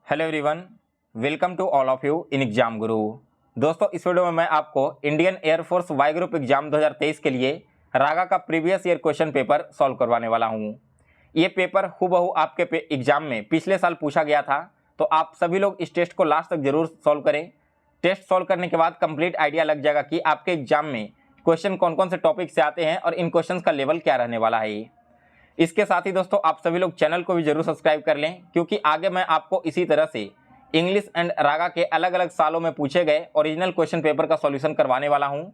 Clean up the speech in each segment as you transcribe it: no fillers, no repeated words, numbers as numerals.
Hello everyone, welcome to all of you in exam Guru. दोस्तों, इस video में मैं आपको Indian air force Y group exam 2023 के लिए रागा का previous year question paper solve करवाने वाला हूं। ये पेपर हूबहू आपके एग्जाम में पिछले साल पूछा गया था, तो आप सभी लोग इस टेस्ट को लास्ट तक जरूर सॉल्व करें। टेस्ट सॉल्व करने के बाद कंप्लीट आइडिया लग जाएगा कि आपके एग्जाम में क्वेश्चन कौन कौन से टॉपिक से आते हैं और इन क्वेश्चन का लेवल क्या रहने वाला है। इसके साथ ही दोस्तों, आप सभी लोग चैनल को भी जरूर सब्सक्राइब कर लें, क्योंकि आगे मैं आपको इसी तरह से इंग्लिश एंड रागा के अलग अलग सालों में पूछे गए ओरिजिनल क्वेश्चन पेपर का सॉल्यूशन करवाने वाला हूं।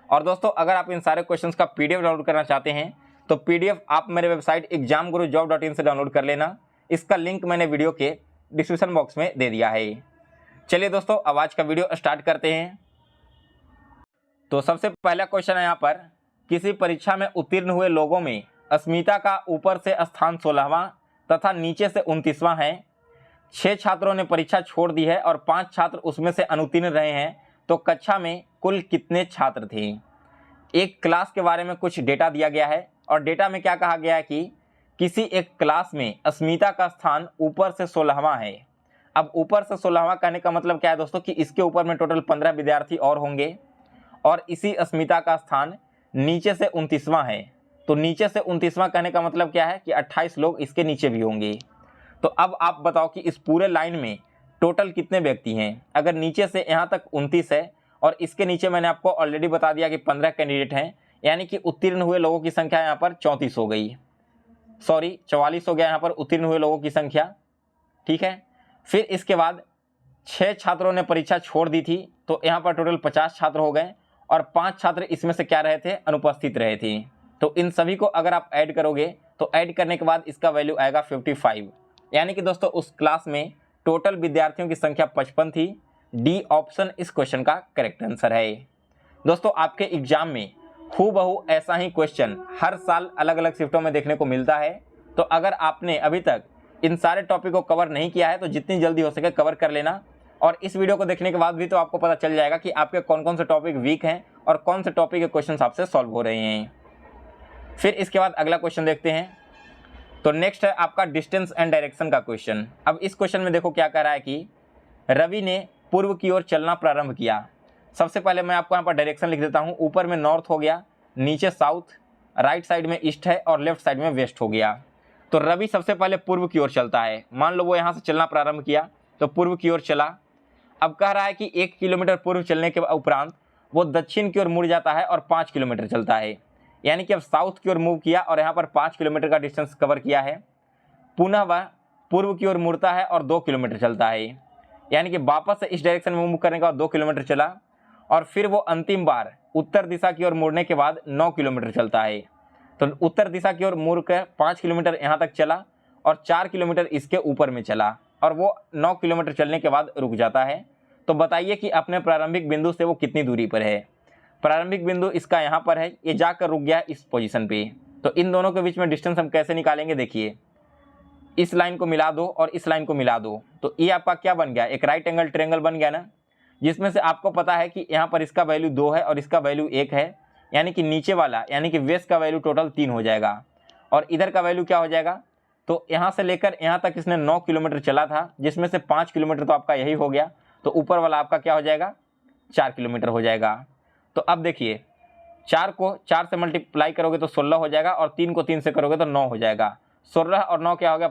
और दोस्तों, अगर आप इन सारे क्वेश्चंस का पीडीएफ डाउनलोड करना चाहते हैं तो पीडीएफ आप मेरे वेबसाइट examgurujob.in से डाउनलोड कर लेना। इसका लिंक मैंने वीडियो के डिस्क्रिप्शन बॉक्स में दे दिया है। चलिए दोस्तों, अब आज का वीडियो स्टार्ट करते हैं। तो सबसे पहला क्वेश्चन है यहाँ पर, किसी परीक्षा में उत्तीर्ण हुए लोगों में अस्मिता का ऊपर से स्थान 16वां तथा नीचे से 29वां है। 6 छात्रों ने परीक्षा छोड़ दी है और 5 छात्र उसमें से अनुत्तीर्ण रहे हैं, तो कक्षा में कुल कितने छात्र थे। एक क्लास के बारे में कुछ डेटा दिया गया है और डेटा में क्या कहा गया है कि किसी एक क्लास में अस्मिता का स्थान ऊपर से 16वां है। अब ऊपर से 16वां कहने का मतलब क्या है दोस्तों, कि इसके ऊपर में टोटल 15 विद्यार्थी और होंगे और इसी अस्मिता का स्थान नीचे से 29वां है। तो नीचे से 29वां कहने का मतलब क्या है कि 28 लोग इसके नीचे भी होंगे। तो अब आप बताओ कि इस पूरे लाइन में टोटल कितने व्यक्ति हैं। अगर नीचे से यहाँ तक 29 है और इसके नीचे मैंने आपको ऑलरेडी बता दिया कि 15 कैंडिडेट हैं, यानी कि उत्तीर्ण हुए लोगों की संख्या यहाँ पर 34 हो गई, 44 हो गया यहाँ पर उत्तीर्ण हुए लोगों की संख्या। ठीक है, फिर इसके बाद 6 छात्रों ने परीक्षा छोड़ दी थी, तो यहाँ पर टोटल 50 छात्र हो गए और 5 छात्र इसमें से क्या रहे थे, अनुपस्थित रहे थे। तो इन सभी को अगर आप ऐड करोगे तो ऐड करने के बाद इसका वैल्यू आएगा 55, यानी कि दोस्तों उस क्लास में टोटल विद्यार्थियों की संख्या 55 थी। डी ऑप्शन इस क्वेश्चन का करेक्ट आंसर है। दोस्तों, आपके एग्जाम में हूबहू ऐसा ही क्वेश्चन हर साल अलग अलग शिफ्टों में देखने को मिलता है। तो अगर आपने अभी तक इन सारे टॉपिक को कवर नहीं किया है तो जितनी जल्दी हो सके कवर कर लेना। और इस वीडियो को देखने के बाद भी तो आपको पता चल जाएगा कि आपके कौन कौन से टॉपिक वीक हैं और कौन से टॉपिक के क्वेश्चन आपसे सॉल्व हो रहे हैं। फिर इसके बाद अगला क्वेश्चन देखते हैं। तो नेक्स्ट है आपका डिस्टेंस एंड डायरेक्शन का क्वेश्चन। अब इस क्वेश्चन में देखो क्या कह रहा है कि रवि ने पूर्व की ओर चलना प्रारंभ किया। सबसे पहले मैं आपको यहाँ पर डायरेक्शन लिख देता हूँ। ऊपर में नॉर्थ हो गया, नीचे साउथ, राइट साइड में ईस्ट है और लेफ्ट साइड में वेस्ट हो गया। तो रवि सबसे पहले पूर्व की ओर चलता है। मान लो वो यहाँ से चलना प्रारंभ किया तो पूर्व की ओर चला। अब कह रहा है कि 1 किलोमीटर पूर्व चलने के उपरांत वो दक्षिण की ओर मुड़ जाता है और 5 किलोमीटर चलता है, यानी कि अब साउथ की ओर मूव किया और यहाँ पर 5 किलोमीटर का डिस्टेंस कवर किया है। पुनः वह पूर्व की ओर मुड़ता है और 2 किलोमीटर चलता है, यानी कि वापस से इस डायरेक्शन में मूव करने के बाद 2 किलोमीटर चला और फिर वो अंतिम बार उत्तर दिशा की ओर मुड़ने के बाद 9 किलोमीटर चलता है। तो उत्तर दिशा की ओर मुड़ कर 5 किलोमीटर यहाँ तक चला और 4 किलोमीटर इसके ऊपर में चला और वो 9 किलोमीटर चलने के बाद रुक जाता है। तो बताइए कि अपने प्रारंभिक बिंदु से वो कितनी दूरी पर है। प्रारंभिक बिंदु इसका यहाँ पर है, ये जाकर रुक गया इस पोजीशन पे। तो इन दोनों के बीच में डिस्टेंस हम कैसे निकालेंगे, देखिए इस लाइन को मिला दो और इस लाइन को मिला दो, तो ये आपका क्या बन गया, एक राइट एंगल ट्रायंगल बन गया ना, जिसमें से आपको पता है कि यहाँ पर इसका वैल्यू 2 है और इसका वैल्यू 1 है, यानी कि नीचे वाला यानी कि वेस्ट का वैल्यू टोटल 3 हो जाएगा और इधर का वैल्यू क्या हो जाएगा। तो यहाँ से लेकर यहाँ तक इसने 9 किलोमीटर चला था, जिसमें से 5 किलोमीटर तो आपका यही हो गया, तो ऊपर वाला आपका क्या हो जाएगा, 4 किलोमीटर हो जाएगा। तो अब देखिए 4 को 4 से मल्टीप्लाई करोगे तो 16 हो जाएगा और 3 को 3 से करोगे तो 9 हो जाएगा। 16 और 9 क्या हो गया,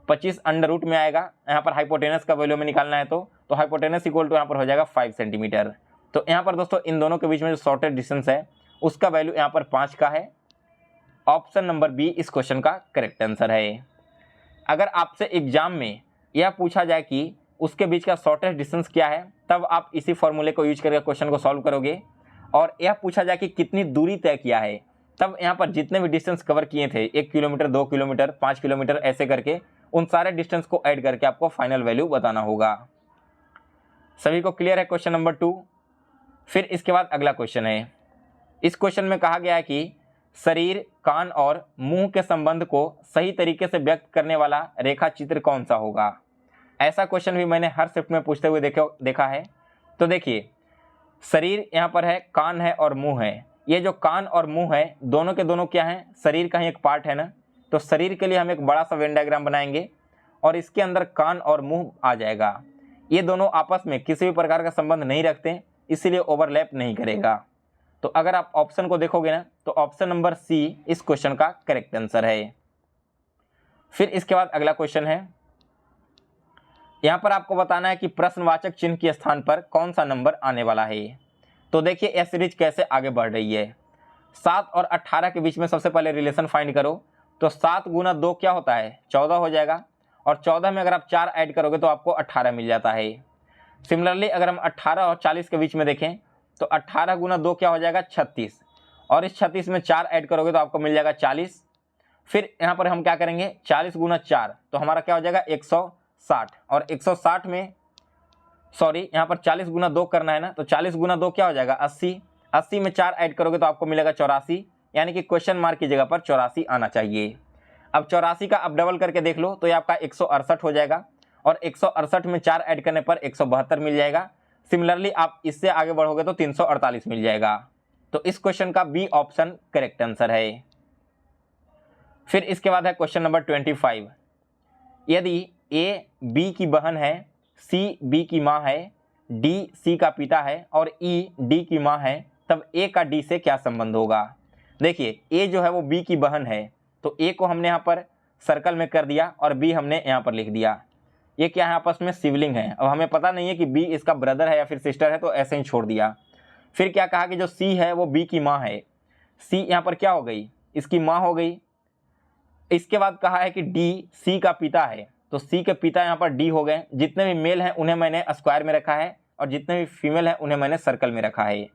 25 अंडर रूट में आएगा। यहाँ पर हाइपोटेनस का वैल्यू में निकालना है तो हाइपोटेनस इक्वल टू यहाँ पर हो जाएगा 5 सेंटीमीटर। तो यहाँ पर दोस्तों इन दोनों के बीच में जो शॉर्टेस्ट डिस्टेंस है उसका वैल्यू यहाँ पर 5 का है। ऑप्शन नंबर बी इस क्वेश्चन का करेक्ट आंसर है। अगर आपसे एग्जाम में यह पूछा जाए कि उसके बीच का शॉर्टेस्ट डिस्टेंस क्या है, तब आप इसी फॉर्मूले को यूज करके क्वेश्चन को सॉल्व करोगे। और यह पूछा जाए कि कितनी दूरी तय किया है, तब यहाँ पर जितने भी डिस्टेंस कवर किए थे 1 किलोमीटर, 2 किलोमीटर, 5 किलोमीटर, ऐसे करके उन सारे डिस्टेंस को ऐड करके आपको फाइनल वैल्यू बताना होगा। सभी को क्लियर है क्वेश्चन नंबर 2। फिर इसके बाद अगला क्वेश्चन है। इस क्वेश्चन में कहा गया है कि शरीर, कान और मुंह के संबंध को सही तरीके से व्यक्त करने वाला रेखा चित्र कौन सा होगा। ऐसा क्वेश्चन भी मैंने हर शिफ्ट में पूछते हुए देखा है। तो देखिए शरीर यहाँ पर है, कान है और मुंह है। ये जो कान और मुंह है दोनों के दोनों क्या हैं, शरीर का ही एक पार्ट है ना। तो शरीर के लिए हम एक बड़ा सा वेन डायग्राम बनाएंगे और इसके अंदर कान और मुंह आ जाएगा। ये दोनों आपस में किसी भी प्रकार का संबंध नहीं रखते, इसीलिए ओवरलैप नहीं करेगा। तो अगर आप ऑप्शन को देखोगे ना तो ऑप्शन नंबर सी इस क्वेश्चन का करेक्ट आंसर है। फिर इसके बाद अगला क्वेश्चन है, यहाँ पर आपको बताना है कि प्रश्नवाचक चिन्ह के स्थान पर कौन सा नंबर आने वाला है। तो देखिए यह सीरीज कैसे आगे बढ़ रही है। 7 और 18 के बीच में सबसे पहले रिलेशन फाइंड करो। तो 7 गुना 2 क्या होता है, 14 हो जाएगा, और 14 में अगर आप 4 ऐड करोगे तो आपको 18 मिल जाता है। सिमिलरली अगर हम 18 और 40 के बीच में देखें तो 18 गुना 2 क्या हो जाएगा, 36, और इस 36 में 4 ऐड करोगे तो आपको मिल जाएगा 40। फिर यहाँ पर हम क्या करेंगे, 40 गुना 4 तो हमारा क्या हो जाएगा 160, और 160 में यहाँ पर 40 गुना 2 करना है ना, तो 40 गुना 2 क्या हो जाएगा 80, 80 में 4 ऐड करोगे तो आपको मिलेगा 84, यानी कि क्वेश्चन मार्क की जगह पर 84 आना चाहिए। अब 84 का आप डबल करके देख लो तो ये आपका 168 हो जाएगा, और 168 में 4 ऐड करने पर 172 मिल जाएगा। सिमिलरली आप इससे आगे बढ़ोगे तो 348 मिल जाएगा। तो इस क्वेश्चन का बी ऑप्शन करेक्ट आंसर है। फिर इसके बाद है क्वेश्चन नंबर 25, यदि ए बी की बहन है, सी बी की माँ है, डी सी का पिता है और ई डी की माँ है, तब ए का डी से क्या संबंध होगा। देखिए ए जो है वो बी की बहन है, तो ए को हमने यहाँ पर सर्कल में कर दिया और बी हमने यहाँ पर लिख दिया। ये क्या है, आपस में सिबलिंग है। अब हमें पता नहीं है कि बी इसका ब्रदर है या फिर सिस्टर है, तो ऐसे ही छोड़ दिया। फिर क्या कहा कि जो सी है वो बी की माँ है, सी यहाँ पर क्या हो गई, इसकी माँ हो गई। इसके बाद कहा है कि डी सी का पिता है, तो सी के पिता यहाँ पर डी हो गए। जितने भी मेल हैं उन्हें मैंने स्क्वायर में रखा है और जितने भी फीमेल हैं उन्हें मैंने सर्कल में रखा है।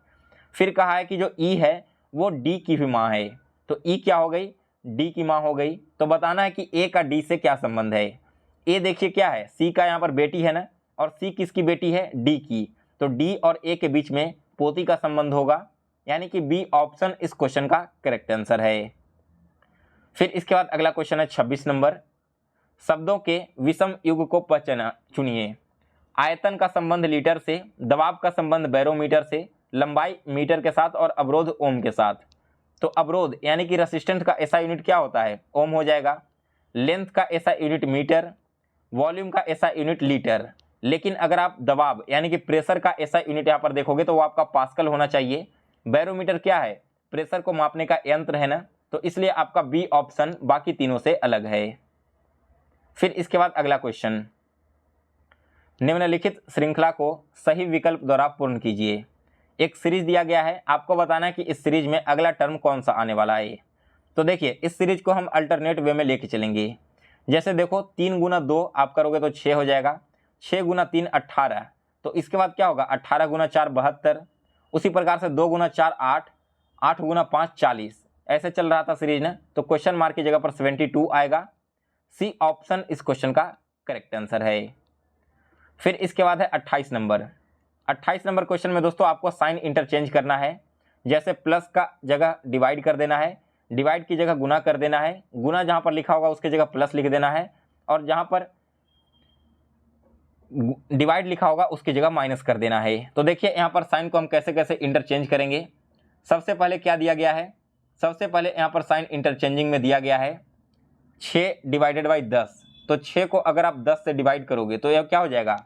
फिर कहा है कि जो ई है वो डी की भी माँ है, तो ई क्या हो गई, डी की माँ हो गई। तो बताना है कि ए का डी से क्या संबंध है। ए देखिए क्या है, सी का यहाँ पर बेटी है ना, और सी किसकी बेटी है, डी की, तो डी और ए के बीच में पोती का संबंध होगा, यानी कि बी ऑप्शन इस क्वेश्चन का करेक्ट आंसर है। फिर इसके बाद अगला क्वेश्चन है 26 नंबर, शब्दों के विषम युग को पहचाना चुनिए। आयतन का संबंध लीटर से, दबाव का संबंध बैरोमीटर से, लंबाई मीटर के साथ और अवरोध ओम के साथ। तो अवरोध यानी कि रेसिस्टेंस का ऐसा यूनिट क्या होता है, ओम हो जाएगा। लेंथ का ऐसा यूनिट मीटर, वॉल्यूम का ऐसा यूनिट लीटर। लेकिन अगर आप दबाव यानी कि प्रेशर का ऐसा यूनिट यहाँ पर देखोगे तो वो आपका पास्कल होना चाहिए। बैरोमीटर क्या है, प्रेशर को मापने का यंत्र है ना, तो इसलिए आपका बी ऑप्शन बाकी तीनों से अलग है। फिर इसके बाद अगला क्वेश्चन, निम्नलिखित श्रृंखला को सही विकल्प द्वारा पूर्ण कीजिए। एक सीरीज दिया गया है, आपको बताना है कि इस सीरीज में अगला टर्म कौन सा आने वाला है। तो देखिए इस सीरीज को हम अल्टरनेट वे में लेके चलेंगे। जैसे देखो 3 गुना 2 आप करोगे तो 6 हो जाएगा, 6 गुना 3 18, तो इसके बाद क्या होगा 18 गुना 4 72, उसी प्रकार से 2 गुना 4 8, 8 गुना 5 40, ऐसे चल रहा था सीरीज ना। तो क्वेश्चन मार्क की जगह पर 72 आएगा। सी ऑप्शन इस क्वेश्चन का करेक्ट आंसर है। फिर इसके बाद है 28 नंबर। 28 नंबर क्वेश्चन में दोस्तों आपको साइन इंटरचेंज करना है। जैसे प्लस का जगह डिवाइड कर देना है, डिवाइड की जगह गुना कर देना है, गुना जहां पर लिखा होगा उसकी जगह प्लस लिख देना है, और जहां पर डिवाइड लिखा होगा उसकी जगह माइनस कर देना है। तो देखिए यहाँ पर साइन को हम कैसे कैसे इंटरचेंज करेंगे। सबसे पहले क्या दिया गया है, सबसे पहले यहाँ पर साइन इंटरचेंजिंग में दिया गया है 6 डिवाइडेड बाई 10। तो 6 को अगर आप 10 से डिवाइड करोगे तो यह क्या हो जाएगा,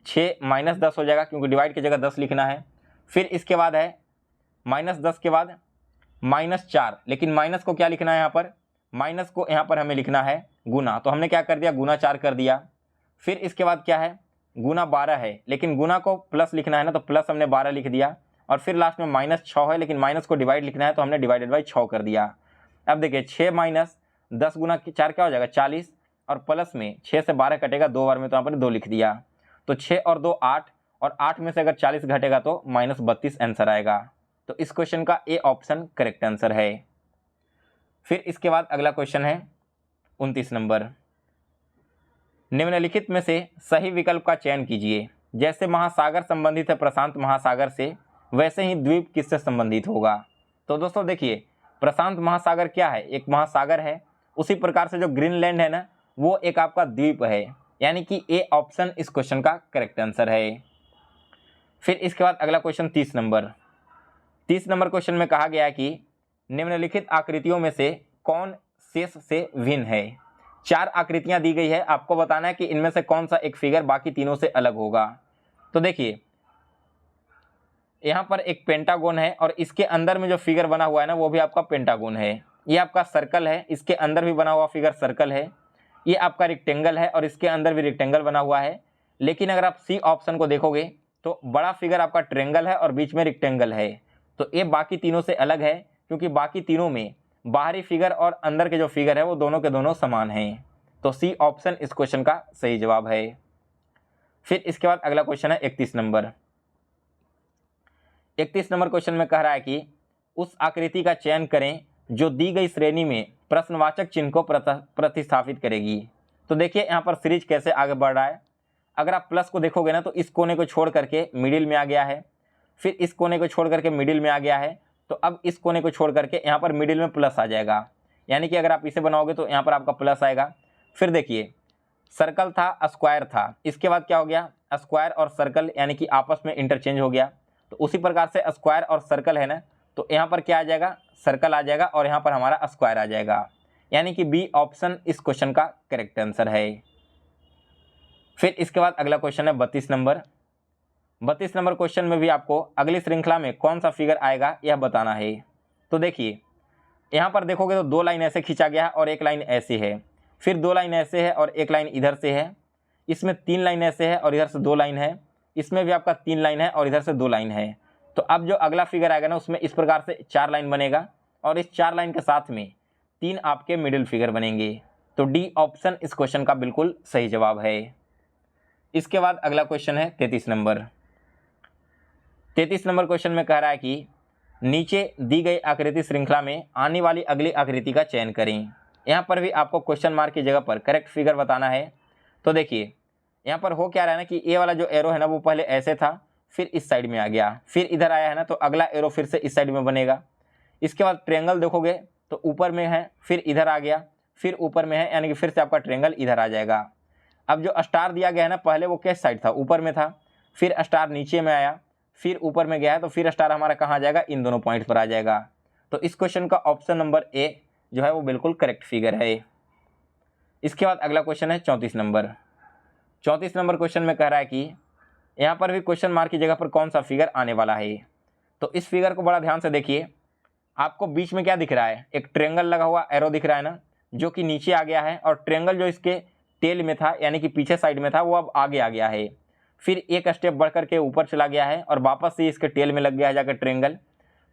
6 माइनस 10 हो जाएगा, क्योंकि डिवाइड की जगह 10 लिखना है। फिर इसके बाद है माइनस 10 के बाद -4, लेकिन माइनस को क्या लिखना है, यहाँ पर माइनस को यहाँ पर हमें लिखना है गुना, तो हमने क्या कर दिया गुना 4 कर दिया। फिर इसके बाद क्या है, गुना 12 है, लेकिन गुना को प्लस लिखना है ना, तो प्लस हमने 12 लिख दिया। और फिर लास्ट में -6 है, लेकिन माइनस को डिवाइड लिखना है तो हमने डिवाइडेड बाई 6 कर दिया। अब देखिए 6 माइनस 10 गुना 4 क्या हो जाएगा 40, और प्लस में 6 से 12 कटेगा 2 बार में, तो यहाँ पर 2 लिख दिया। तो 6 और 2 8, और 8 में से अगर 40 घटेगा तो -32 आंसर आएगा। तो इस क्वेश्चन का ए ऑप्शन करेक्ट आंसर है। फिर इसके बाद अगला क्वेश्चन है 29 नंबर, निम्नलिखित में से सही विकल्प का चयन कीजिए। जैसे महासागर संबंधित है प्रशांत महासागर से, वैसे ही द्वीप किससे संबंधित होगा। तो दोस्तों देखिए प्रशांत महासागर क्या है, एक महासागर है, उसी प्रकार से जो ग्रीनलैंड है ना वो एक आपका द्वीप है, यानी कि ए ऑप्शन इस क्वेश्चन का करेक्ट आंसर है। फिर इसके बाद अगला क्वेश्चन 30 नंबर। 30 नंबर क्वेश्चन में कहा गया कि निम्नलिखित आकृतियों में से कौन शेष से भिन्न है। 4 आकृतियां दी गई है, आपको बताना है कि इनमें से कौन सा एक फिगर बाकी तीनों से अलग होगा। तो देखिए यहाँ पर एक पेंटागोन है और इसके अंदर में जो फिगर बना हुआ है ना वो भी आपका पेंटागोन है। ये आपका सर्कल है, इसके अंदर भी बना हुआ फिगर सर्कल है। ये आपका रेक्टेंगल है और इसके अंदर भी रेक्टेंगल बना हुआ है। लेकिन अगर आप सी ऑप्शन को देखोगे तो बड़ा फिगर आपका ट्रेंगल है और बीच में रेक्टेंगल है। तो ये बाकी तीनों से अलग है, क्योंकि बाकी तीनों में बाहरी फिगर और अंदर के जो फिगर है वो दोनों के दोनों समान हैं। तो सी ऑप्शन इस क्वेश्चन का सही जवाब है। फिर इसके बाद अगला क्वेश्चन है 31 नंबर। 31 नंबर क्वेश्चन में कह रहा है कि उस आकृति का चयन करें जो दी गई श्रेणी में प्रश्नवाचक चिन्ह को प्रतिस्थापित करेगी। तो देखिए यहाँ पर सीरीज कैसे आगे बढ़ रहा है। अगर आप प्लस को देखोगे ना तो इस कोने को छोड़ करके मिडिल में आ गया है, फिर इस कोने को छोड़ करके मिडिल में आ गया है, तो अब इस कोने को छोड़ करके यहाँ पर मिडिल में प्लस आ जाएगा। यानी कि अगर आप इसे बनाओगे तो यहाँ पर आपका प्लस आएगा। फिर देखिए सर्कल था, स्क्वायर था, इसके बाद क्या हो गया, स्क्वायर और सर्कल यानी कि आपस में इंटरचेंज हो गया। तो उसी प्रकार से स्क्वायर और सर्कल है ना, तो यहाँ पर क्या आ जाएगा, सर्कल आ जाएगा और यहाँ पर हमारा स्क्वायर आ जाएगा। यानी कि बी ऑप्शन इस क्वेश्चन का करेक्ट आंसर है। फिर इसके बाद अगला क्वेश्चन है 32 नंबर। 32 नंबर क्वेश्चन में भी आपको अगली श्रृंखला में कौन सा फिगर आएगा यह बताना है। तो देखिए यहाँ पर देखोगे तो 2 लाइन ऐसे खींचा गया है और 1 लाइन ऐसे है, फिर 2 लाइन ऐसे है और 1 लाइन इधर से है, इसमें 3 लाइन ऐसे है और इधर से 2 लाइन है, इसमें भी आपका 3 लाइन है और इधर से 2 लाइन है। तो अब जो अगला फिगर आएगा ना उसमें इस प्रकार से 4 लाइन बनेगा और इस 4 लाइन के साथ में 3 आपके मिडिल फिगर बनेंगे। तो डी ऑप्शन इस क्वेश्चन का बिल्कुल सही जवाब है। इसके बाद अगला क्वेश्चन है 33 नंबर। 33 नंबर क्वेश्चन में कह रहा है कि नीचे दी गई आकृति श्रृंखला में आने वाली अगली आकृति का चयन करें। यहाँ पर भी आपको क्वेश्चन मार्क की जगह पर करेक्ट फिगर बताना है। तो देखिए यहाँ पर हो क्या रहा है ना कि ए वाला जो एरो है ना वो पहले ऐसे था, फिर इस साइड में आ गया, फिर इधर आया है ना, तो अगला एरो फिर से इस साइड में बनेगा। इसके बाद ट्रायंगल देखोगे तो ऊपर में है, फिर इधर आ गया, फिर ऊपर में है, यानी कि फिर से आपका ट्रायंगल इधर आ जाएगा। अब जो स्टार दिया गया है ना पहले वो किस साइड था, ऊपर में था, फिर स्टार नीचे में आया, फिर ऊपर में गया है, तो फिर स्टार हमारा कहाँ आ जाएगा, इन दोनों पॉइंट पर आ जाएगा। तो इस क्वेश्चन का ऑप्शन नंबर ए जो है वो बिल्कुल करेक्ट फिगर है। इसके बाद अगला क्वेश्चन है 34 नंबर। 34 नंबर क्वेश्चन में कह रहा है कि यहाँ पर भी क्वेश्चन मार्क की जगह पर कौन सा फिगर आने वाला है। तो इस फिगर को बड़ा ध्यान से देखिए। आपको बीच में क्या दिख रहा है, एक ट्रायंगल लगा हुआ एरो दिख रहा है ना, जो कि नीचे आ गया है, और ट्रायंगल जो इसके टेल में था यानी कि पीछे साइड में था वो अब आगे आ गया है, फिर एक स्टेप बढ़ करके ऊपर चला गया है और वापस से इसके टेल में लग गया है जाकर ट्रायंगल,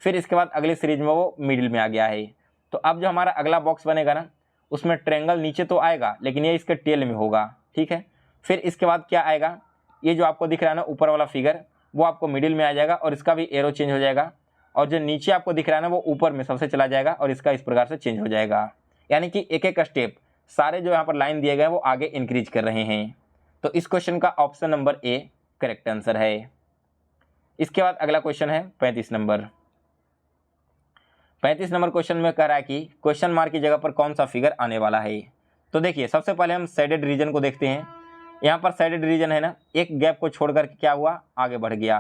फिर इसके बाद अगली सीरीज में वो मिडिल में आ गया है। तो अब जो हमारा अगला बॉक्स बनेगा ना उसमें ट्रायंगल नीचे तो आएगा लेकिन ये इसके टेल में होगा, ठीक है। फिर इसके बाद क्या आएगा, ये जो आपको दिख रहा है ना ऊपर वाला फिगर वो आपको मिडिल में आ जाएगा और इसका भी एरो चेंज हो जाएगा, और जो नीचे आपको दिख रहा है ना वो ऊपर में सबसे चला जाएगा और इसका इस प्रकार से चेंज हो जाएगा। यानी कि एक एक स्टेप सारे जो यहाँ पर लाइन दिए गए वो आगे इंक्रीज कर रहे हैं। तो इस क्वेश्चन का option number A correct answer है। इसके बाद अगला क्वेश्चन है 35 नंबर। 35 नंबर क्वेश्चन में कह रहा है कि क्वेश्चन मार्क की जगह पर कौन सा फिगर आने वाला है। तो देखिए सबसे पहले हम शेडेड रीजन को देखते हैं। यहाँ पर शेडेड रीजन है ना, एक गैप को छोड़ करके क्या हुआ, आगे बढ़ गया।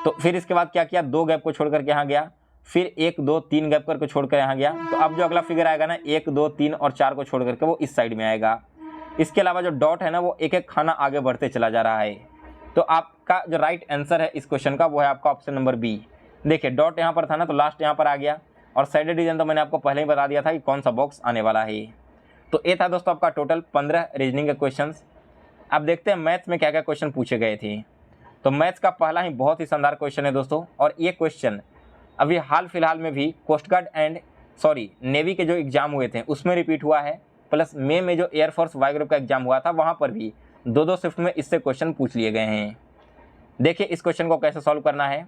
तो फिर इसके बाद क्या किया, 2 गैप को छोड़ करके यहाँ गया, फिर 1 2 3 गैप करके छोड़ कर यहाँ गया। तो अब जो अगला फिगर आएगा ना 1 2 3 और 4 को छोड़ करके वो इस साइड में आएगा। इसके अलावा जो डॉट है ना वो एक एक खाना आगे बढ़ते चला जा रहा है। तो आपका जो राइट आंसर है इस क्वेश्चन का वो है आपका ऑप्शन नंबर बी। देखिए डॉट यहाँ पर था ना तो लास्ट यहाँ पर आ गया, और शेडेड रीजन तो मैंने आपको पहले ही बता दिया था कि कौन सा बॉक्स आने वाला है। तो ये था दोस्तों आपका टोटल 15 रीजनिंग के क्वेश्चंस। अब देखते हैं मैथ्स में क्या क्या क्वेश्चन पूछे गए थे। तो मैथ्स का पहला ही बहुत ही शानदार क्वेश्चन है दोस्तों, और ये क्वेश्चन अभी हाल फिलहाल में भी कोस्ट गार्ड नेवी के जो एग्जाम हुए थे उसमें रिपीट हुआ है, प्लस मई में जो एयरफोर्स वाई ग्रुप का एग्जाम हुआ था वहाँ पर भी 2-2 शिफ्ट में इससे क्वेश्चन पूछ लिए गए हैं। देखिए इस क्वेश्चन को कैसे सॉल्व करना है।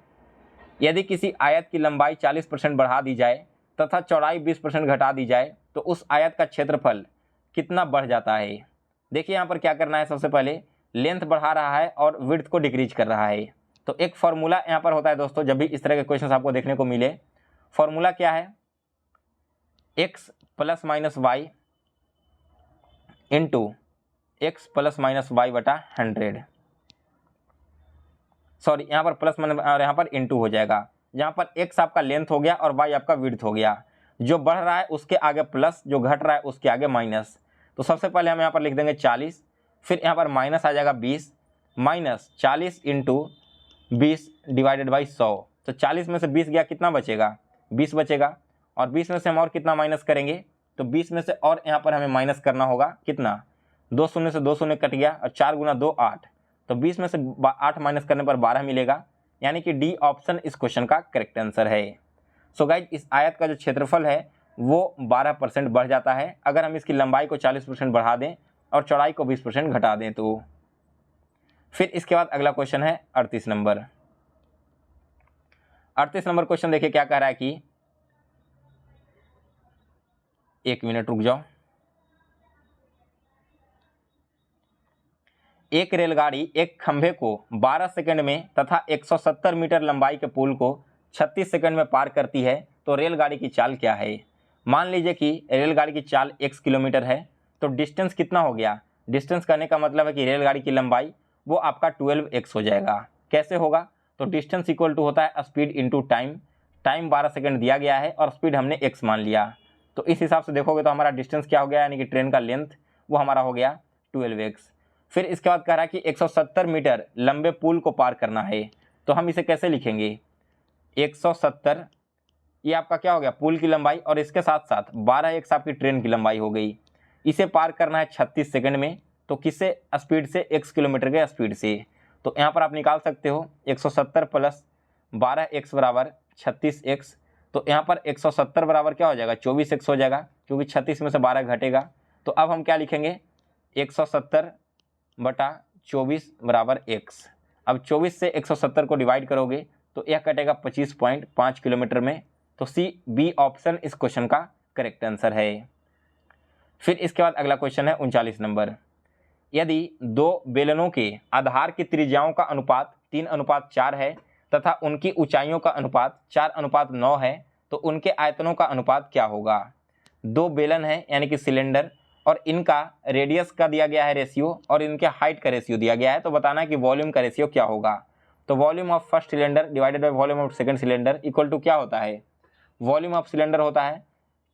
यदि किसी आयत की लंबाई 40% बढ़ा दी जाए तथा चौड़ाई 20% घटा दी जाए तो उस आयत का क्षेत्रफल कितना बढ़ जाता है। देखिए यहाँ पर क्या करना है, सबसे पहले लेंथ बढ़ा रहा है और विड्थ को डिक्रीज कर रहा है। तो एक फॉर्मूला यहाँ पर होता है दोस्तों, जब भी इस तरह के क्वेश्चन आपको देखने को मिले, फॉर्मूला क्या है, x + - y into x + - y बटा 100। सॉरी यहाँ पर प्लस और यहाँ पर इंटू हो जाएगा, जहाँ पर x आपका लेंथ हो गया और y आपका विड्थ हो गया। जो बढ़ रहा है उसके आगे प्लस, जो घट रहा है उसके आगे माइनस। तो सबसे पहले हम यहाँ पर लिख देंगे 40, फिर यहाँ पर माइनस आ जाएगा 20, माइनस 40 इंटू 20 डिवाइडेड बाई 100। तो 40 में से 20 गया, कितना बचेगा? 20 बचेगा। और 20 में से हम और कितना माइनस करेंगे? तो 20 में से और यहाँ पर हमें माइनस करना होगा कितना? 2 शून्य से 2 शून्य कट गया, और 4 गुना 2 8। तो 20 में से 8 माइनस करने पर 12 मिलेगा, यानी कि डी ऑप्शन इस क्वेश्चन का करेक्ट आंसर है। सो गाइज, इस आयत का जो क्षेत्रफल है वो 12% बढ़ जाता है अगर हम इसकी लंबाई को 40% बढ़ा दें और चौड़ाई को 20% घटा दें तो। फिर इसके बाद अगला क्वेश्चन है 38 नंबर। 38 नंबर क्वेश्चन देखिए क्या कह रहा है कि, एक मिनट रुक जाओ। एक रेलगाड़ी एक खंभे को 12 सेकंड में तथा 170 मीटर लंबाई के पुल को 36 सेकंड में पार करती है, तो रेलगाड़ी की चाल क्या है? मान लीजिए कि रेलगाड़ी की चाल x किलोमीटर है, तो डिस्टेंस कितना हो गया? डिस्टेंस करने का मतलब है कि रेलगाड़ी की लंबाई वो आपका 12x हो जाएगा। कैसे होगा? तो डिस्टेंस इक्वल टू होता है speed into time. Time 12 second दिया गया है और स्पीड हमने x मान लिया, तो इस हिसाब से देखोगे तो हमारा डिस्टेंस क्या हो गया, यानी कि ट्रेन का लेंथ वो हमारा हो गया 12x। फिर इसके बाद कह रहा है कि 170 मीटर लंबे पुल को पार करना है, तो हम इसे कैसे लिखेंगे? 170 ये आपका क्या हो गया? पुल की लंबाई, और इसके साथ साथ 12x आपकी ट्रेन की लंबाई हो गई। इसे पार करना है 36 सेकंड में, तो किससे स्पीड से? x किलोमीटर के स्पीड से। तो यहाँ पर आप निकाल सकते हो 170 प्लस 12x बराबर 36x। तो यहाँ पर 170 बराबर क्या हो जाएगा? 24x हो जाएगा, क्योंकि 36 में से 12 घटेगा। तो अब हम क्या लिखेंगे? 170 बटा 24 बराबर x। अब 24 से 170 को डिवाइड करोगे तो यह कटेगा 25.5 किलोमीटर में। तो सी बी ऑप्शन इस क्वेश्चन का करेक्ट आंसर है। फिर इसके बाद अगला क्वेश्चन है 39 नंबर। यदि दो बेलनों के आधार की त्रिज्याओं का अनुपात 3:4 है तथा उनकी ऊंचाइयों का अनुपात 4:9 है, तो उनके आयतनों का अनुपात क्या होगा? दो बेलन है यानी कि सिलेंडर, और इनका रेडियस का दिया गया है रेशियो और इनके हाइट का रेशियो दिया गया है, तो बताना है कि वॉल्यूम का रेशियो क्या होगा। तो volume of first cylinder divided by volume of second cylinder equal to क्या होता है? वॉल्यूम ऑफ सिलेंडर होता है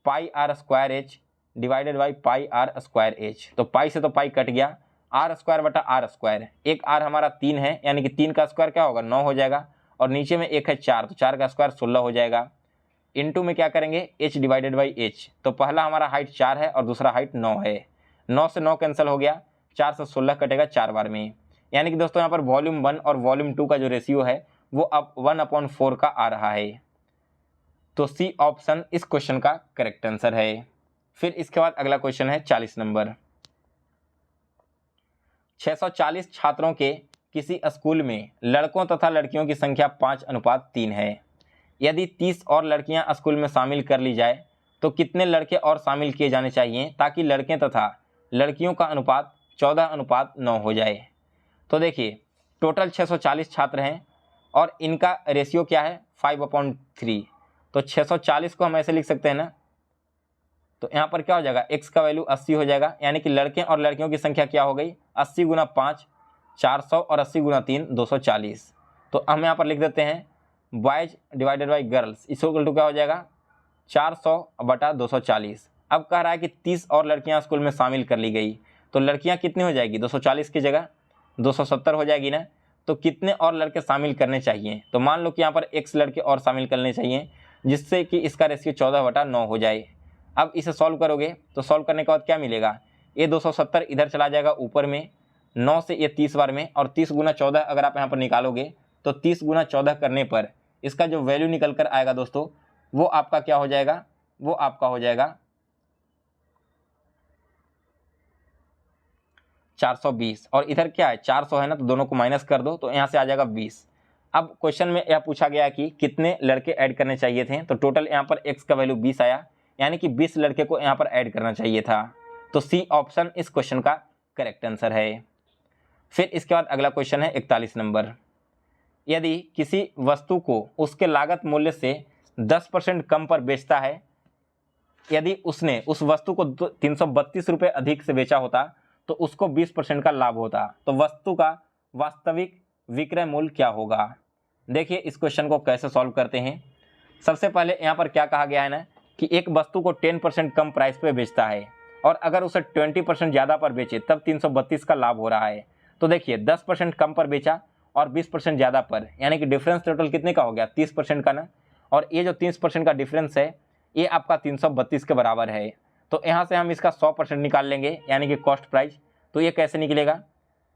pi r square h divided by pi r square h. तो पाई से तो पाई कट गया, आर स्क्वायर बटा आर स्क्वायर। एक आर हमारा 3 है, यानी कि 3 का स्क्वायर क्या होगा? 9 हो जाएगा, और नीचे में एक है 4, तो 4 का स्क्वायर 16 हो जाएगा। इनटू में क्या करेंगे? H divided by H. तो पहला हमारा हाइट 4 है और दूसरा हाइट 9 है। 9 से 9 कैंसिल हो गया, 4 से 16 कटेगा 4 बार में। यानी कि दोस्तों यहाँ पर वॉल्यूम 1 और वॉल्यूम 2 का जो रेशियो है वो अब 1/4 का आ रहा है। तो सी ऑप्शन इस क्वेश्चन का करेक्ट आंसर है। फिर इसके बाद अगला क्वेश्चन है 40 नंबर। 640 छात्रों के किसी स्कूल में लड़कों तथा लड़कियों की संख्या 5:3 है। यदि 30 और लड़कियां स्कूल में शामिल कर ली जाए तो कितने लड़के और शामिल किए जाने चाहिए ताकि लड़के तथा लड़कियों का अनुपात 14:9 हो जाए? तो देखिए, टोटल 640 छात्र हैं और इनका रेशियो क्या है? 5/3। तो 640 को हम ऐसे लिख सकते हैं ना, तो यहाँ पर क्या हो जाएगा? x का वैल्यू 80 हो जाएगा, यानी कि लड़के और लड़कियों की संख्या क्या हो गई? 80 गुना 5 400 और 80 गुना 3 240। तो हम यहाँ पर लिख देते हैं boys divided by girls equal to क्या हो जाएगा? 400 बटा 240। अब कह रहा है कि 30 और लड़कियाँ स्कूल में शामिल कर ली गई, तो लड़कियाँ कितनी हो जाएगी? 240 की जगह 270 हो जाएगी ना। तो कितने और लड़के शामिल करने चाहिए? तो मान लो कि यहाँ पर x लड़के और शामिल करने चाहिए, जिससे कि इसका रेशियो 14/9 हो जाए। अब इसे सॉल्व करोगे तो सॉल्व करने के बाद क्या मिलेगा? ये 270 इधर चला जाएगा ऊपर में, 9 से ये 30 बार में, और 30 गुना 14 अगर आप यहाँ पर निकालोगे तो 30 गुना 14 करने पर इसका जो वैल्यू निकल कर आएगा दोस्तों, वो आपका क्या हो जाएगा? वो आपका हो जाएगा 420। और इधर क्या है? 400 है ना, तो दोनों को माइनस कर दो, तो यहाँ से आ जाएगा 20। अब क्वेश्चन में यह पूछा गया कि कितने लड़के ऐड करने चाहिए थे, तो टोटल यहाँ पर x का वैल्यू 20 आया, यानी कि 20 लड़के को यहाँ पर ऐड करना चाहिए था। तो सी ऑप्शन इस क्वेश्चन का करेक्ट आंसर है। फिर इसके बाद अगला क्वेश्चन है 41 नंबर। यदि किसी वस्तु को उसके लागत मूल्य से 10% कम पर बेचता है, यदि उसने उस वस्तु को 332 रुपये अधिक से बेचा होता तो उसको 20% का लाभ होता, तो वस्तु का वास्तविक विक्रय मूल्य क्या होगा? देखिए इस क्वेश्चन को कैसे सॉल्व करते हैं। सबसे पहले यहाँ पर क्या कहा गया है ना कि एक वस्तु को 10% कम प्राइस पे बेचता है और अगर उसे 20% ज़्यादा पर बेचे तब 332 का लाभ हो रहा है। तो देखिए 10% कम पर बेचा और 20% ज़्यादा पर, यानी कि डिफरेंस टोटल कितने का हो गया, 30% का ना। और ये जो 30% का डिफरेंस है ये आपका 332 के बराबर है। तो यहाँ से हम इसका 100% निकाल लेंगे, यानी कि कॉस्ट प्राइस। तो ये कैसे निकलेगा,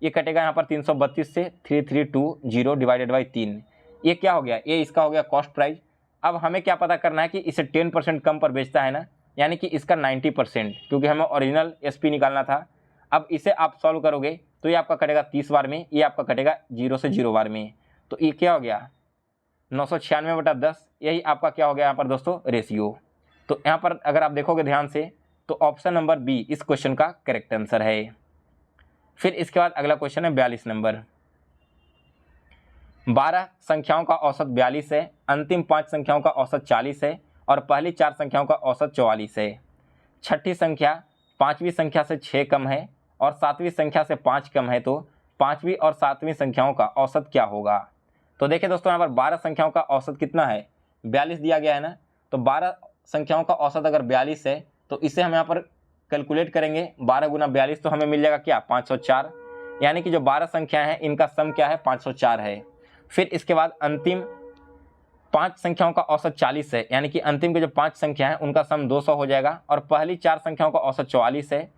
ये कटेगा यहाँ पर 332 से 3320 डिवाइडेड बाई 3, ये क्या हो गया, ये इसका हो गया कॉस्ट प्राइस। अब हमें क्या पता करना है कि इसे 10% कम पर बेचता है ना, यानी कि इसका 90%, क्योंकि हमें ओरिजिनल एसपी निकालना था। अब इसे आप सॉल्व करोगे तो ये आपका कटेगा 30 बार में, ये आपका कटेगा 0 से 0 बार में। तो ये क्या हो गया 996/10, यही आपका क्या हो गया यहाँ पर दोस्तों रेशियो। तो यहाँ पर अगर आप देखोगे ध्यान से तो ऑप्शन नंबर बी इस क्वेश्चन का करेक्ट आंसर है। फिर इसके बाद अगला क्वेश्चन है 42 नंबर। 12 संख्याओं का औसत 42 है, अंतिम 5 संख्याओं का औसत 40 है और पहली 4 संख्याओं का औसत 44 है। छठी संख्या 5वीं संख्या से 6 कम है और 7वीं संख्या से 5 कम है, तो 5वीं और 7वीं संख्याओं का औसत क्या होगा। तो देखिए दोस्तों यहाँ पर 12 संख्याओं का औसत कितना है, 42 दिया गया है ना। तो 12 संख्याओं का औसत अगर 42 है तो इसे हम यहाँ पर कैलकुलेट करेंगे, 12 गुना 42 तो हमें मिल जाएगा क्या 504, यानी कि जो 12 संख्या है इनका सम क्या है 504 है। फिर इसके बाद अंतिम 5 संख्याओं का औसत 40 है, यानी कि अंतिम के जो 5 संख्या है उनका सम 200 हो जाएगा और पहली 4 संख्याओं का औसत 44 है,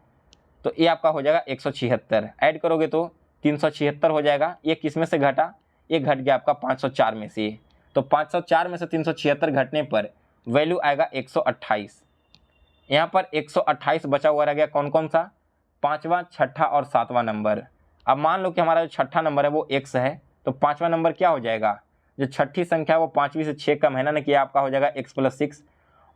तो ये आपका हो जाएगा 176। ऐड करोगे तो 376 हो जाएगा। ये किस में से घटा, ये घट गया आपका 504 में से। तो 504 में से 376 घटने पर वैल्यू आएगा 128। यहाँ पर 128 बचा हुआ रह गया कौन कौन सा, 5वां, 6ठा और 7वां नंबर। अब मान लो कि हमारा जो 6ठा नंबर है वो x है, तो 5वां नंबर क्या हो जाएगा, जो छठी संख्या है वो 5वीं से 6 कम है ना, कि आपका हो जाएगा x + 6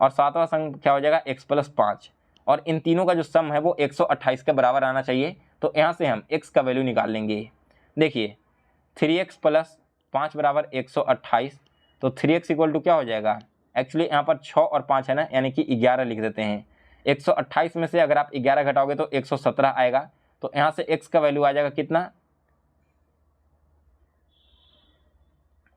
और 7वां संख्या हो जाएगा x + 5 और इन तीनों का जो सम है वो 128 के बराबर आना चाहिए। तो यहाँ से हम x का वैल्यू निकाल लेंगे। देखिए 3x + 5 = 128, तो 3x = क्या हो जाएगा, एक्चुअली यहाँ पर 6 और 5 है ना, यानी कि 11 लिख देते हैं। 128 में से अगर आप 11 घटाओगे तो 117 आएगा। तो यहाँ से x का वैल्यू आ जाएगा कितना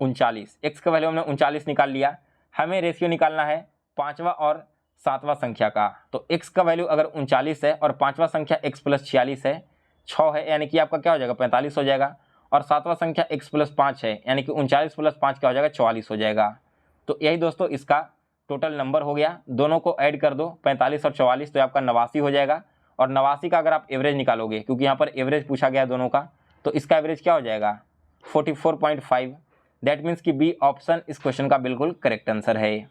39। x का वैल्यू हमने 39 निकाल लिया। हमें रेशियो निकालना है 5वां और 7वां संख्या का। तो x का वैल्यू अगर 39 है और 5वां संख्या x + 46 है, 6 है, यानी कि आपका क्या हो जाएगा 45 हो जाएगा और 7वां संख्या x + 5 है, यानी कि 39 + 5 क्या हो जाएगा 44 हो जाएगा। तो यही दोस्तों इसका टोटल नंबर हो गया। दोनों को ऐड कर दो 45 और 44, तो आपका 89 हो जाएगा। और 89 का अगर आप एवरेज निकालोगे, क्योंकि यहाँ पर एवरेज पूछा गया दोनों का, तो इसका एवरेज क्या हो जाएगा 44.5। दैट मीन्स कि बी ऑप्शन इस क्वेश्चन का बिल्कुल करेक्ट आंसर है।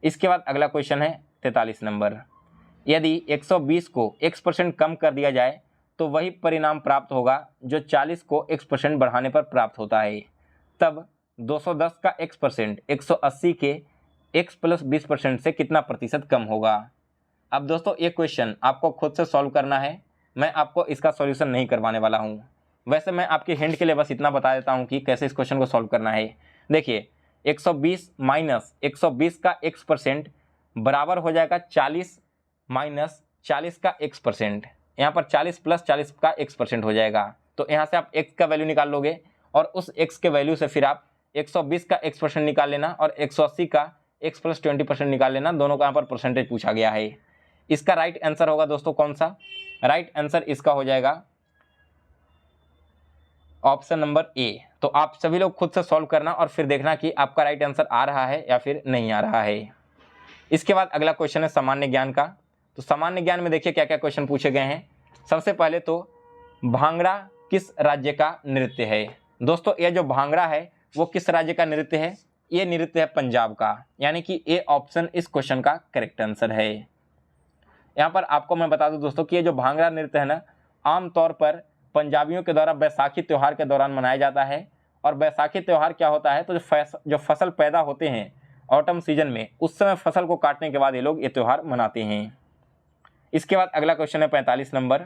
इसके बाद अगला क्वेश्चन है 43 नंबर। यदि 120 को x% कम कर दिया जाए तो वही परिणाम प्राप्त होगा जो 40 को x% बढ़ाने पर प्राप्त होता है। तब 210 का x% 180 के x + 20% से कितना प्रतिशत कम होगा। अब दोस्तों ये क्वेश्चन आपको खुद से सॉल्व करना है, मैं आपको इसका सॉल्यूशन नहीं करवाने वाला हूँ। वैसे मैं आपके हिंट के लिए बस इतना बता देता हूँ कि कैसे इस क्वेश्चन को सॉल्व करना है। देखिए 120 माइनस 120 का x% बराबर हो जाएगा 40 माइनस 40 का x%। यहाँ पर 40 + 40 का x% हो जाएगा। तो यहाँ से आप x का वैल्यू निकाल लोगे और उस x के वैल्यू से फिर आप 120 का x% निकाल लेना और 180 का x + 20% निकाल लेना। दोनों का यहाँ पर परसेंटेज पूछा गया है। इसका राइट आंसर होगा दोस्तों कौन सा, राइट आंसर इसका हो जाएगा ऑप्शन नंबर ए। तो आप सभी लोग खुद से सॉल्व करना और फिर देखना कि आपका राइट आंसर आ रहा है या फिर नहीं आ रहा है। इसके बाद अगला क्वेश्चन है सामान्य ज्ञान का। तो सामान्य ज्ञान में देखिए क्या क्या क्वेश्चन पूछे गए हैं। सबसे पहले तो भांगड़ा किस राज्य का नृत्य है। दोस्तों ये जो भांगड़ा है वो किस राज्य का नृत्य है, ये नृत्य है पंजाब का, यानी कि ए ऑप्शन इस क्वेश्चन का करेक्ट आंसर है। यहाँ पर आपको मैं बता दूं दोस्तों कि ये जो भांगड़ा नृत्य है ना, आमतौर पर पंजाबियों के द्वारा बैसाखी त्यौहार के दौरान मनाया जाता है। और बैसाखी त्यौहार क्या होता है, तो जो फसल पैदा होते हैं ऑटम सीजन में, उस समय फसल को काटने के बाद ये लोग ये त्यौहार मनाते हैं। इसके बाद अगला क्वेश्चन है 45 नंबर।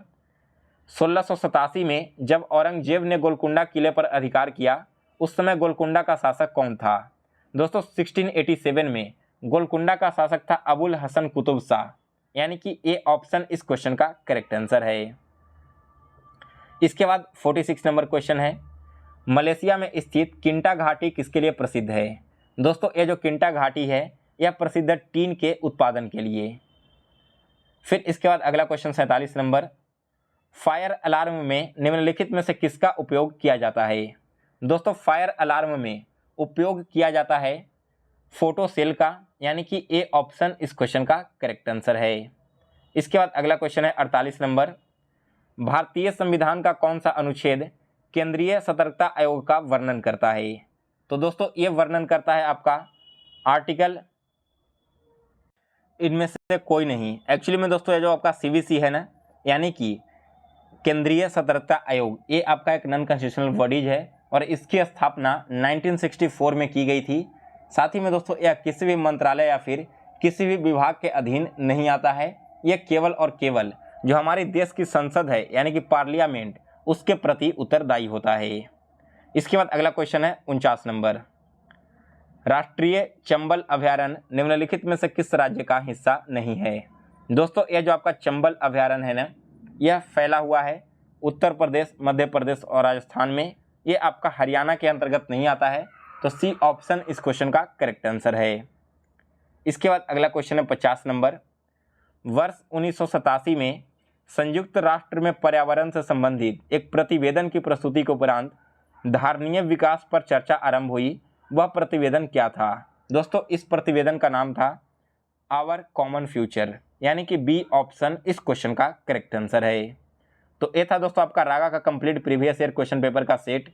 1687 में जब औरंगजेब ने गोलकुंडा किले पर अधिकार किया उस समय गोलकुंडा का शासक कौन था। दोस्तों 1687 में गोलकुंडा का शासक था अबुल हसन कुतुब शाह, यानी कि ए ऑप्शन इस क्वेश्चन का करेक्ट आंसर है। इसके बाद 46 नंबर क्वेश्चन है, मलेशिया में स्थित किंटा घाटी किसके लिए प्रसिद्ध है। दोस्तों ये जो किंटा घाटी है यह प्रसिद्ध है टीन के उत्पादन के लिए। फिर इसके बाद अगला क्वेश्चन 47 नंबर, फायर अलार्म में निम्नलिखित में से किसका उपयोग किया जाता है। दोस्तों फायर अलार्म में उपयोग किया जाता है फोटो सेल का, यानी कि ए ऑप्शन इस क्वेश्चन का करेक्ट आंसर है। इसके बाद अगला क्वेश्चन है 48 नंबर, भारतीय संविधान का कौन सा अनुच्छेद केंद्रीय सतर्कता आयोग का वर्णन करता है। तो दोस्तों ये वर्णन करता है आपका आर्टिकल, इनमें से कोई नहीं। एक्चुअली में दोस्तों ये जो आपका सीवीसी है ना, यानी कि केंद्रीय सतर्कता आयोग, ये आपका एक नॉन कॉन्स्टिट्यूशनल बॉडीज है और इसकी स्थापना 1964 में की गई थी। साथ ही में दोस्तों यह किसी भी मंत्रालय या फिर किसी भी विभाग के अधीन नहीं आता है। यह केवल और केवल जो हमारे देश की संसद है यानी कि पार्लियामेंट, उसके प्रति उत्तरदायी होता है। इसके बाद अगला क्वेश्चन है 49 नंबर, राष्ट्रीय चंबल अभयारण्य निम्नलिखित में से किस राज्य का हिस्सा नहीं है। दोस्तों यह जो आपका चंबल अभयारण्य है ना, यह फैला हुआ है उत्तर प्रदेश, मध्य प्रदेश और राजस्थान में। ये आपका हरियाणा के अंतर्गत नहीं आता है, तो सी ऑप्शन इस क्वेश्चन का करेक्ट आंसर है। इसके बाद अगला क्वेश्चन है 50 नंबर, वर्ष 1987 में संयुक्त राष्ट्र में पर्यावरण से संबंधित एक प्रतिवेदन की प्रस्तुति के उपरांत धारणीय विकास पर चर्चा आरंभ हुई। वह प्रतिवेदन क्या था। दोस्तों इस प्रतिवेदन का नाम था आवर कॉमन फ्यूचर, यानी कि बी ऑप्शन इस क्वेश्चन का करेक्ट आंसर है। तो ये था दोस्तों आपका रागा का complete previous year question paper का सेट।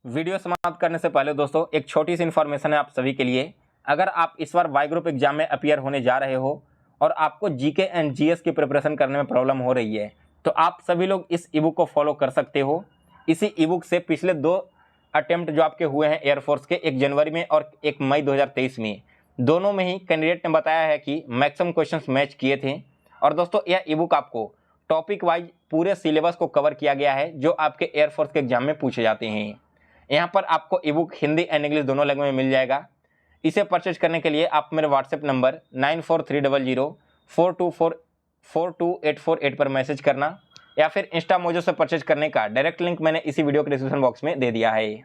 वीडियो समाप्त करने से पहले दोस्तों एक छोटी सी इन्फॉर्मेशन है आप सभी के लिए। अगर आप इस बार वाई ग्रुप एग्जाम में अपीयर होने जा रहे हो और आपको जीके एंड जीएस की प्रिपरेशन करने में प्रॉब्लम हो रही है, तो आप सभी लोग इस ईबुक को फॉलो कर सकते हो। इसी ईबुक से पिछले 2 अटेम्प्ट जो आपके हुए हैं एयरफोर्स के, 1 जनवरी में और 1 मई 2023 में, दोनों में ही कैंडिडेट ने बताया है कि मैक्सिमम क्वेश्चंस मैच किए थे। और दोस्तों यह ईबुक आपको टॉपिक वाइज पूरे सिलेबस को कवर किया गया है जो आपके एयरफोर्स के एग्जाम में पूछे जाते हैं। यहाँ पर आपको ईबुक हिंदी एंड इंग्लिश दोनों लैंग्वेज में मिल जाएगा। इसे परचेज करने के लिए आप मेरे व्हाट्सएप नंबर 9430042848 पर मैसेज करना, या फिर इंस्टा मोजो से परचेज करने का डायरेक्ट लिंक मैंने इसी वीडियो के डिस्क्रिप्शन बॉक्स में दे दिया है।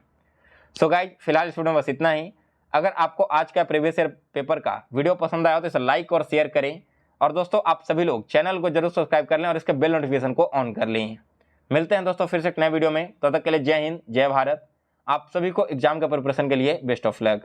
सो गाइज फिलहाल इस वीडियो में बस इतना ही। अगर आपको आज का प्रीवियस ईयर पेपर का वीडियो पसंद आया हो तो इसे लाइक और शेयर करें, और दोस्तों आप सभी लोग चैनल को जरूर सब्सक्राइब कर लें और इसके बेल नोटिफिकेशन को ऑन कर लें। मिलते हैं दोस्तों फिर से एक नए वीडियो में, तब तक के लिए जय हिंद जय भारत। आप सभी को एग्जाम के प्रिपरेशन के लिए बेस्ट ऑफ लक।